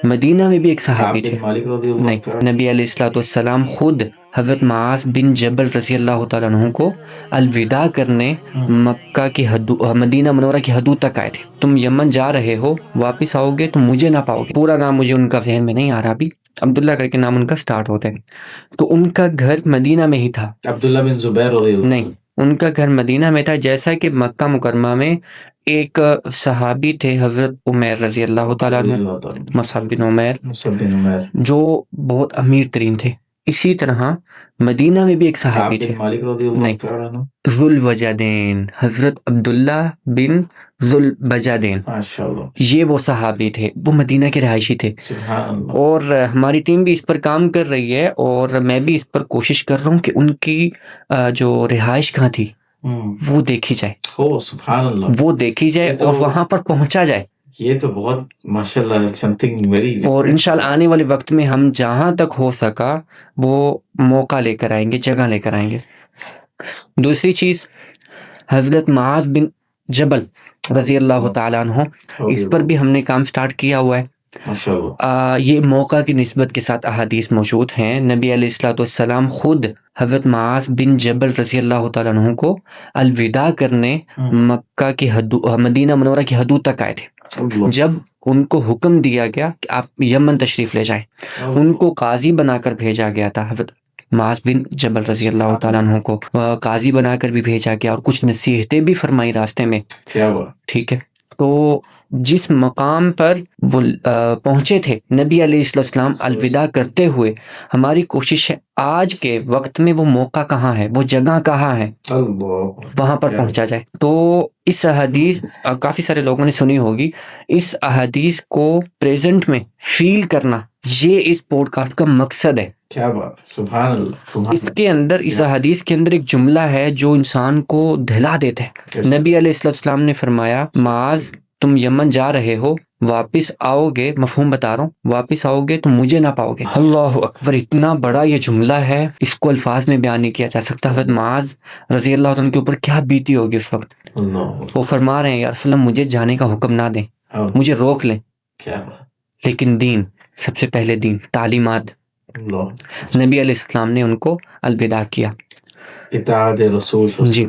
مدینہ میں بھی ایک صحابی کعب تھے، بن مالک رضی اللہ نہیں، تعالیٰ نبی علیہ الصلوۃ والسلام خود حضرت معاذ بن جبل رضی اللہ تعالیٰ عنہ کو الوداع کرنے مکہ کی مدینہ منورہ کی حدود تک آئے تھے. تم یمن جا رہے ہو، واپس آؤ گے تو مجھے نہ پاؤ گے. پورا نام مجھے ان کا ذہن میں نہیں آ رہا ابھی، عبداللہ کر کے نام ان کا سٹارٹ ہوتا ہے. تو ان کا گھر مدینہ میں ہی تھا. عبداللہ بن زبیر رضی اللہ نہیں، ان کا گھر مدینہ میں تھا. جیسا کہ مکہ مکرمہ میں ایک صحابی تھے حضرت عمیر رضی اللہ تعالیٰ عنہ، مصعب بن عمیر، مصعب بن عمیر، جو بہت امیر ترین تھے. اسی طرح مدینہ میں بھی ایک کعب صحابی بن تھے، مالک رضی اللہ نہیں، تعالیٰ عنہ، ذوالوجدین، حضرت عبداللہ بن ذوالوجدین. ماشاء اللہ، یہ وہ صحابی تھے، وہ مدینہ کے رہائشی تھے. سبحان اللہ. اور ہماری ٹیم بھی اس پر کام کر رہی ہے، اور میں بھی اس پر کوشش کر رہا ہوں کہ ان کی جو رہائش کہاں تھی وہ دیکھی جائے، سبحان اللہ، وہ دیکھی جائے اور وہاں پر پہنچا جائے. یہ تو بہت ماشاء اللہ سمتھنگ ویری. اور انشاءاللہ آنے والے وقت میں ہم جہاں تک ہو سکا وہ موقع لے کر آئیں گے، جگہ لے کر آئیں گے. دوسری چیز، حضرت معاذ بن جبل رضی اللہ تعالیٰ عنہ، اس پر بھی ہم نے کام سٹارٹ کیا ہوا ہے. ماشاء اللہ. یہ موقع کی نسبت کے ساتھ احادیث موجود ہیں. نبی علیہ الصلوۃ والسلام خود حضرت معاذ بن جبل رضی اللہ تعالیٰ عنہ کو الوداع کرنے مکہ کی مدینہ منورہ کی حدود تک آئے تھے. جب ان کو حکم دیا گیا کہ آپ یمن تشریف لے جائیں، ان کو قاضی بنا کر بھیجا گیا تھا. حضرت معاذ بن جبل رضی اللہ تعالیٰ عنہ کو قاضی بنا کر بھی بھیجا گیا، اور کچھ نصیحتیں بھی فرمائی راستے میں. ٹھیک ہے، تو جس مقام پر وہ پہنچے تھے نبی علیہ السلام الوداع کرتے ہوئے، ہماری کوشش ہے آج کے وقت میں وہ موقع کہاں ہے، وہ جگہ کہاں ہے، وہاں پر پہنچا جائے. تو اس احادیث کافی سارے لوگوں نے سنی ہوگی، اس احادیث کو پریزنٹ میں فیل کرنا، یہ اس پوڈ کاسٹ کا مقصد ہے. کیا بات، سبحان اللہ. اس کے اندر، اس حدیث کے اندر ایک جملہ ہے جو انسان کو دہلا دیتا ہے. نبی علیہ السلام نے فرمایا، معاذ تم یمن جا رہے ہو، واپس آؤ گے، مفہوم بتا رہا ہوں، واپس آؤ گے تو مجھے نہ پاؤ گے. اللہ اکبر، اتنا بڑا یہ جملہ ہے، اس کو الفاظ میں بیان نہیں کیا جا سکتا. حضرت معاذ رضی اللہ عنہ کے اوپر کیا بیتی ہوگی اس وقت. وہ فرما رہے ہیں، یا رسول اللہ مجھے جانے کا حکم نہ دیں، مجھے روک لیں، لیکن دین سب سے پہلے، دین، تعلیمات. نبی علیہ السلام نے ان کو الوداع کیا. اطاعت رسول. جی،